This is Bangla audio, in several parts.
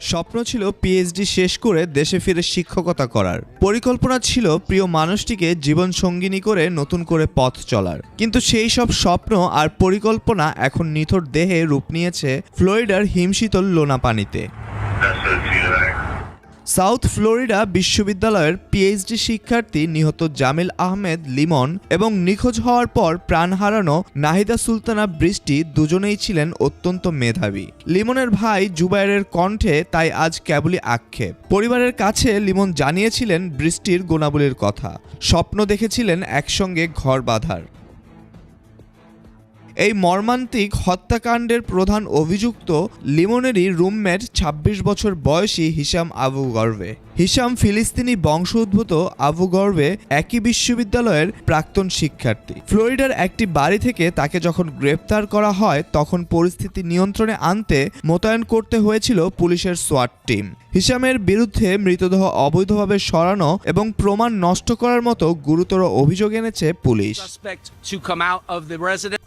স্বপ্ন ছিল পিএইচডি শেষ করে দেশে ফিরে শিক্ষকতা করার। পরিকল্পনা ছিল প্রিয় মানুষটিকে জীবন সঙ্গিনী করে নতুন করে পথ চলার। কিন্তু সেই সব স্বপ্ন আর পরিকল্পনা এখন নিথর দেহে রূপ নিয়েছে ফ্লোরিডার হিমশীতল লোনা পানিতে। সাউথ ফ্লোরিডা বিশ্ববিদ্যালয়ের পিএইচডি শিক্ষার্থী নিহত জামিল আহমেদ লিমন এবং নিখোঁজ হওয়ার পর প্রাণ হারানো নাহিদা সুলতানা বৃষ্টি দুজনেই ছিলেন অত্যন্ত মেধাবী। লিমনের ভাই জুবায়েরের কণ্ঠে তাই আজ কেবলই আক্ষেপ। পরিবারের কাছে লিমন জানিয়েছিলেন বৃষ্টির গুণাবলীর কথা, স্বপ্ন দেখেছিলেন একসঙ্গে ঘর বাঁধার। এই মর্মান্তিক হত্যাকাণ্ডের প্রধান অভিযুক্ত লিমনেরই রুমমেট ২৬ বছর বয়সী হিশাম আবু গর্বে। হিশাম ফিলিস্তিনি বংশোদ্ভূত আবু গর্বে একই বিশ্ববিদ্যালয়ের প্রাক্তন শিক্ষার্থী। ফ্লোরিডার একটি বাড়ি থেকে তাকে যখন গ্রেপ্তার করা হয় তখন পরিস্থিতি নিয়ন্ত্রণে আনতে মোতায়েন করতে হয়েছিল পুলিশের সোয়াট টিম। হিশামের বিরুদ্ধে মৃতদেহ অবৈধভাবে সরানো এবং প্রমাণ নষ্ট করার মতো গুরুতর অভিযোগ এনেছে পুলিশ।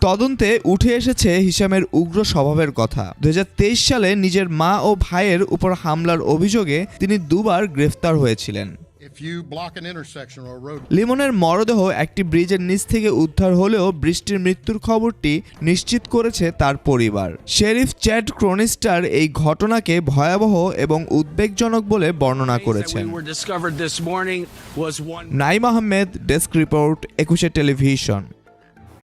তদন্তে উঠে এসেছে হিশামের উগ্র স্বভাবের কথা। ২০২৩ সালে নিজের মা ও ভাইয়ের উপর হামলার অভিযোগে তিনি দুবার গ্রেফতার হয়েছিলেন। লিমনের মরদেহ একটি ব্রিজের নিচ থেকে উদ্ধার হলেও বৃষ্টির মৃত্যুর খবরটি নিশ্চিত করেছে তার পরিবার। শেরিফ চ্যাড ক্রনিস্টার এই ঘটনাকে ভয়াবহ এবং উদ্বেগজনক বলে বর্ণনা করেছেন। Naim Ahmed, desk report, ২১ television.